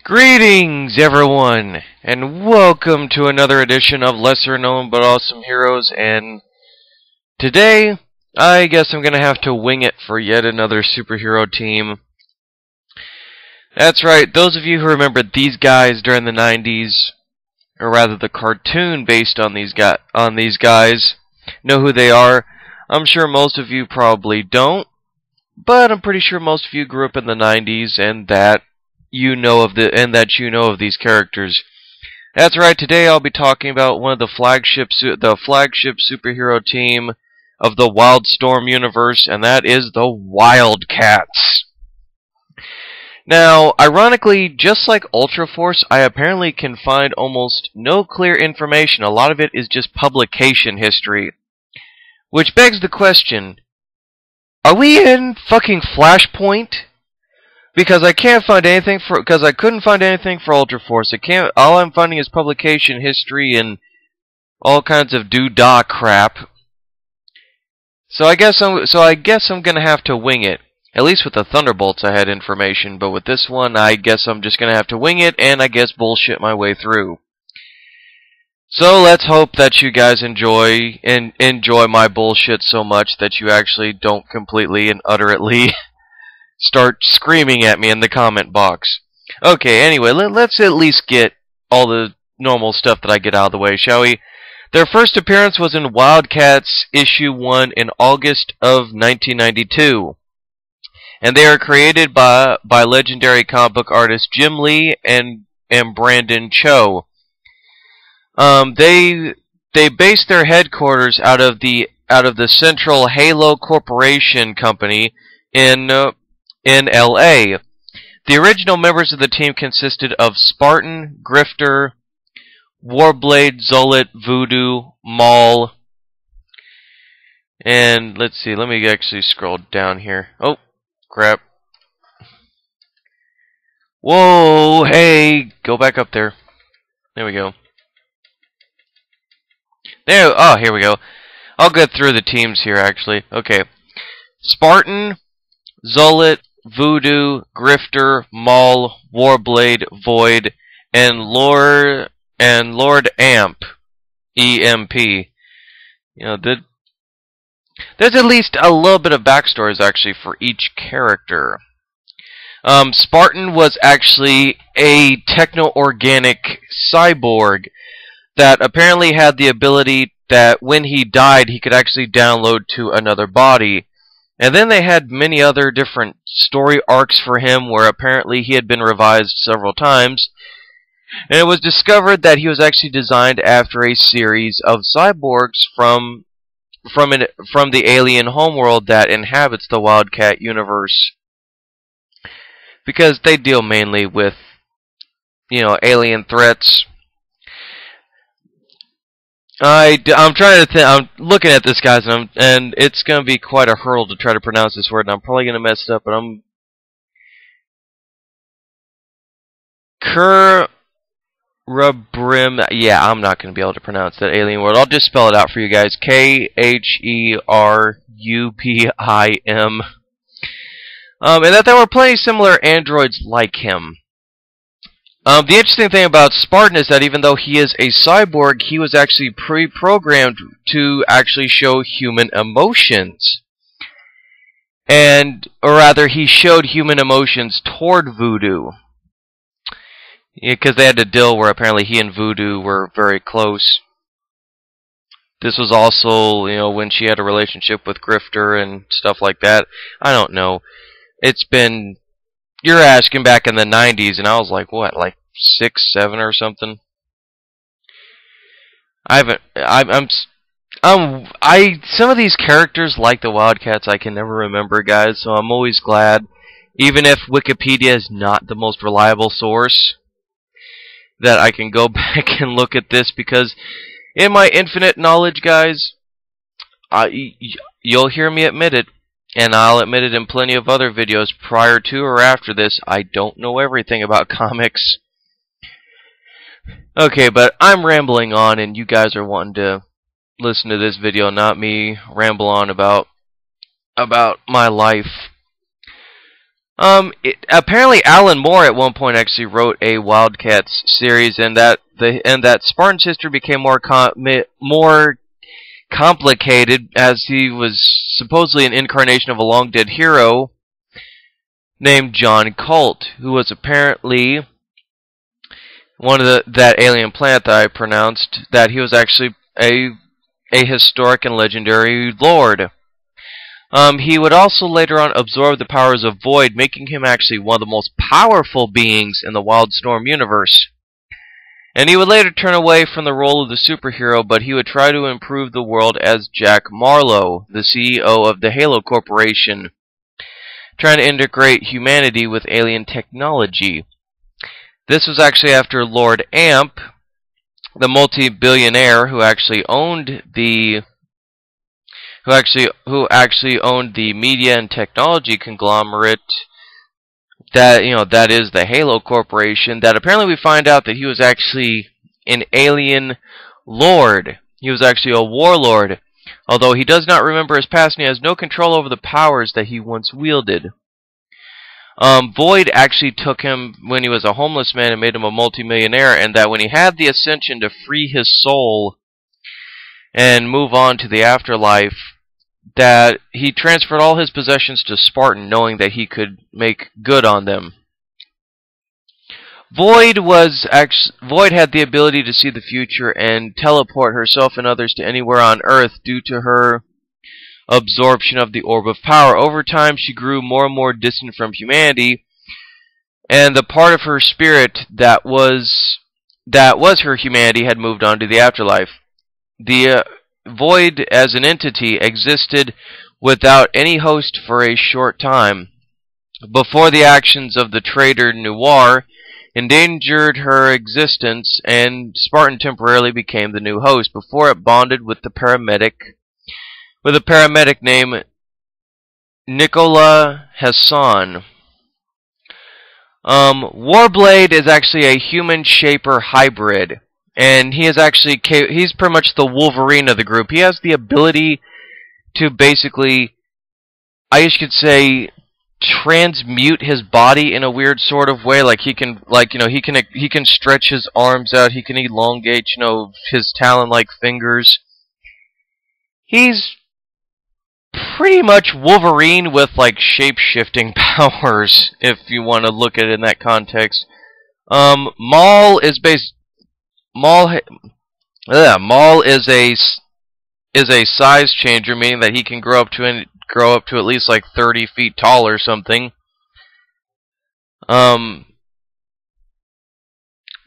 Greetings, everyone, and welcome to another edition of Lesser Known But Awesome Heroes. And today, I guess I'm gonna have to wing it for yet another superhero team. That's right, those of you who remember these guys during the 90s, or rather the cartoon based on these guys, know who they are. I'm sure most of you probably don't, but I'm pretty sure most of you grew up in the 90s and that you know of these characters. That's right. Today I'll be talking about one of the flagship superhero team of the Wildstorm universe, and that is the WildC.A.T.S. Now, ironically, just like Ultra Force, I apparently can find almost no clear information. A lot of it is just publication history, which begs the question: are we in fucking Flashpoint? Because I can't find anything because I couldn't find anything for Ultra Force. All I'm finding is publication history and all kinds of doo-dah crap. So I guess I'm gonna have to wing it. At least with the Thunderbolts I had information, but with this one I guess I'm just gonna have to wing it and I guess bullshit my way through. So let's hope that you guys enjoy my bullshit so much that you actually don't completely and utterly start screaming at me in the comment box. Okay, anyway, let's at least get all the normal stuff that I get out of the way, shall we? Their first appearance was in WildC.A.T.S. issue 1 in August of 1992. And they are created by legendary comic book artists Jim Lee and Brandon Cho. They based their headquarters out of the Central Halo Corporation company in LA. The original members of the team consisted of Spartan, Grifter, Warblade, Zullet, Voodoo, Maul, and let's see, let me actually scroll down here. Oh, crap. Whoa, hey, go back up there. There we go. Here we go. I'll get through the teams here, actually. Okay. Spartan, Zullet, Voodoo, Grifter, Maul, Warblade, Void, and Lord Amp, E-M-P. You know, there's at least a little bit of backstories actually for each character. Spartan was actually a techno-organic cyborg that apparently had the ability that when he died, he could actually download to another body. And then they had many other different story arcs for him where apparently he had been revised several times. And it was discovered that he was actually designed after a series of cyborgs from the alien homeworld that inhabits the Wildcat universe. Because they deal mainly with, you know, alien threats. I'm trying to think. I'm looking at this, guys, and it's gonna be quite a hurdle to try to pronounce this word, and I'm probably gonna mess it up. But Kerubrim. Yeah, I'm not gonna be able to pronounce that alien word. I'll just spell it out for you guys. K-H-E-R-U-P-I-M. And that there were plenty similar androids like him. The interesting thing about Spartan is that even though he is a cyborg, he was actually pre-programmed to actually show human emotions. Or rather, he showed human emotions toward Voodoo. Because they had a deal where apparently he and Voodoo were very close. This was also, you know, when she had a relationship with Grifter and stuff like that. I don't know. It's been... You're asking back in the 90s, and I was like, what, like 6, 7 or something? Some of these characters, like the Wildcats, I can never remember, guys, so I'm always glad, even if Wikipedia is not the most reliable source, that I can go back and look at this, because in my infinite knowledge, guys, you'll hear me admit it, and I'll admit it in plenty of other videos prior to or after this, I don't know everything about comics. Okay, but I'm rambling on, and you guys are wanting to listen to this video, not me ramble on about my life. Apparently Alan Moore at one point actually wrote a Wildcats series, and that Spartan's history became more complicated as he was supposedly an incarnation of a long dead hero named John Colt, who was apparently one of that alien planet that I pronounced, that he was actually a historic and legendary lord. He would also later on absorb the powers of Void, making him actually one of the most powerful beings in the Wildstorm universe. And he would later turn away from the role of the superhero, but he would try to improve the world as Jack Marlowe, the CEO of the Halo Corporation, trying to integrate humanity with alien technology. This was actually after Lord Amp, the multi-billionaire who actually owned the media and technology conglomerate that is the Halo Corporation, that apparently we find out that he was actually an alien lord. He was actually a warlord, although he does not remember his past and he has no control over the powers that he once wielded. Void actually took him when he was a homeless man and made him a multimillionaire, and that when he had the ascension to free his soul and move on to the afterlife, that he transferred all his possessions to Spartan, knowing that he could make good on them. Void had the ability to see the future and teleport herself and others to anywhere on Earth due to her absorption of the Orb of Power. Over time, she grew more and more distant from humanity, and the part of her spirit that was her humanity had moved on to the afterlife. The Void as an entity existed without any host for a short time, before the actions of the traitor Noir endangered her existence, and Spartan temporarily became the new host before it bonded with a paramedic named Nicola Hassan. Warblade is actually a human shaper hybrid, and he's pretty much the Wolverine of the group. He has the ability to basically, I guess you could say, transmute his body in a weird sort of way. Like he can stretch his arms out. He can elongate, his talon-like fingers. He's pretty much Wolverine with shape-shifting powers, if you want to look at it in that context. Maul is a size changer, meaning that he can grow up to at least 30 feet tall or something.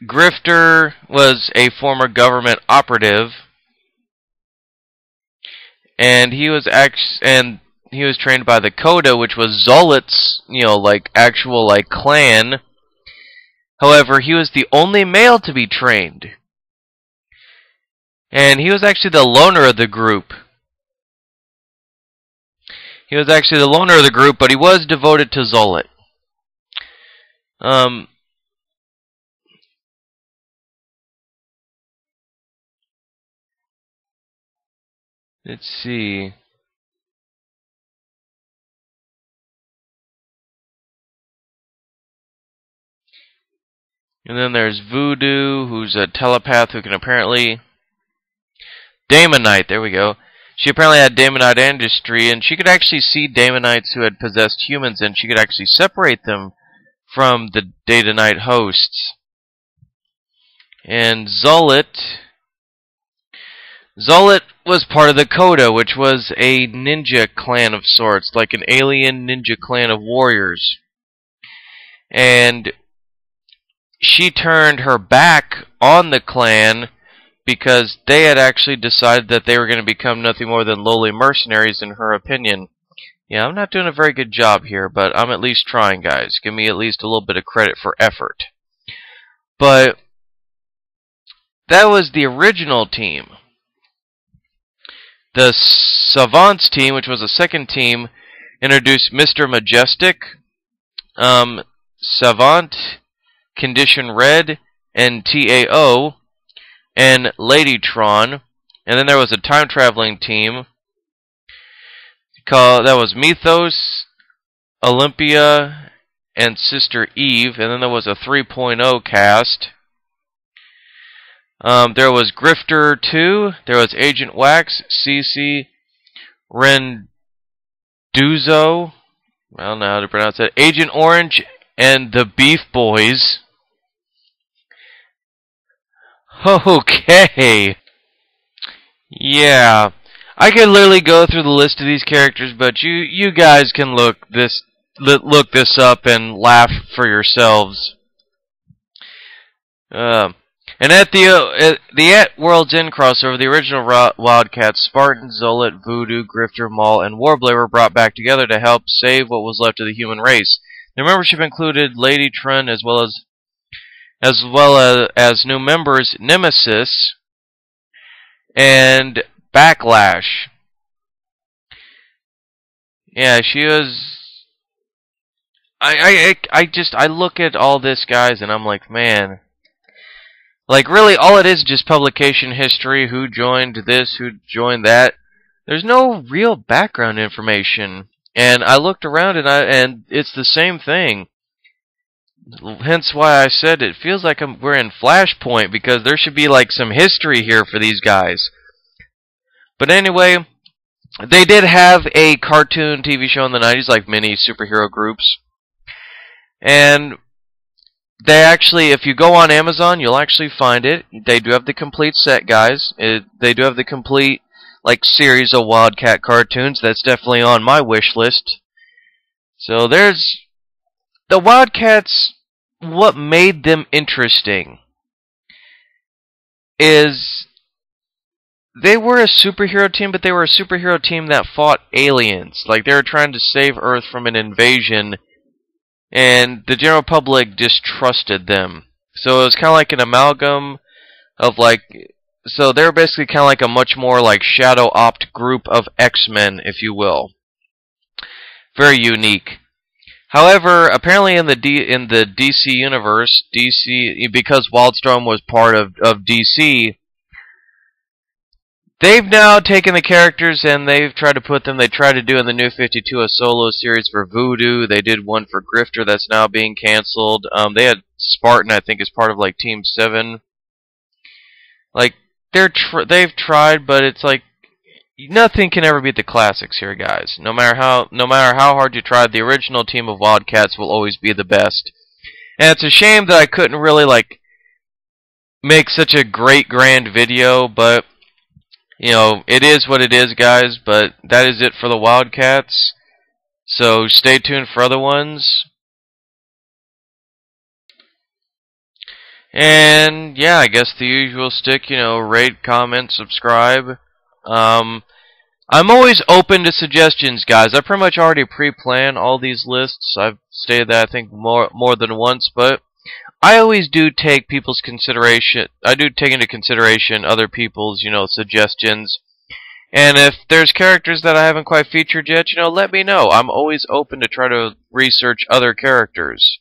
Grifter was a former government operative, and he was trained by the Coda, which was Zolot's, actual clan. However, he was the only male to be trained, and he was actually the loner of the group. But he was devoted to Zolot. Let's see. And then there's Voodoo, who's a telepath who can apparently... Daemonite, there we go. She apparently had Daemonite ancestry, and she could actually see Daemonites who had possessed humans, and she could actually separate them from the day to night hosts. And Zolot was part of the Coda, which was a ninja clan of sorts, like an alien ninja clan of warriors. And she turned her back on the clan because they had actually decided that they were going to become nothing more than lowly mercenaries, in her opinion. Yeah, I'm not doing a very good job here, but I'm at least trying, guys. Give me at least a little bit of credit for effort. But that was the original team. The Savants team, which was a second team, introduced Mr. Majestic, Savant, Condition Red, and TAO, and Ladytron. And then there was a time-traveling team that was Mythos, Olympia, and Sister Eve, and then there was a 3.0 cast. There was Grifter 2, there was Agent Wax, Cece, Renduzo, I don't know how to pronounce that, Agent Orange, and the Beef Boys. Okay. Yeah. I could literally go through the list of these characters, but you guys can look this up and laugh for yourselves. And at the World's End crossover, the original Wildcats, Spartan, Zolet, Voodoo, Grifter, Maul, and Warbler were brought back together to help save what was left of the human race. Their membership included Lady Trun as well as new members Nemesis and Backlash. Yeah, she was. I look at all this, guys, and I'm like, man. Like, really, all it is just publication history, who joined this, who joined that. There's no real background information. And I looked around, and it's the same thing. Hence why I said it feels like we're in Flashpoint, because there should be, like, some history here for these guys. But anyway, they did have a cartoon TV show in the 90s, like many superhero groups. And they actually, if you go on Amazon, you'll actually find it. They do have the complete set, guys. They do have the complete, like, series of Wildcat cartoons. That's definitely on my wish list. So there's the Wildcats. What made them interesting is they were a superhero team, but they were a superhero team that fought aliens. Like, they were trying to save Earth from an invasion, and the general public distrusted them. So it was kind of like an amalgam of, like, so they're basically kind of like a much more like shadow opt group of X-Men, if you will. Very unique. However, apparently in the DC universe, because Wildstorm was part of DC, they've now taken the characters and they've tried to put them. They tried to do in the New 52 a solo series for Voodoo. They did one for Grifter that's now being canceled. They had Spartan, I think, as part of like Team 7. Like they've tried, but it's like nothing can ever beat the classics here, guys. No matter how hard you try, the original team of Wildcats will always be the best. And it's a shame that I couldn't really like make such a great grand video, but you know, it is what it is, guys. But that is it for the Wildcats. So stay tuned for other ones. And yeah, I guess the usual stick, you know, rate, comment, subscribe. I'm always open to suggestions, guys. I pretty much already pre-plan all these lists. I've stated that I think more than once, but I always do take people's consideration. I do take into consideration other people's, you know, suggestions. And if there's characters that I haven't quite featured yet, you know, let me know. I'm always open to try to research other characters.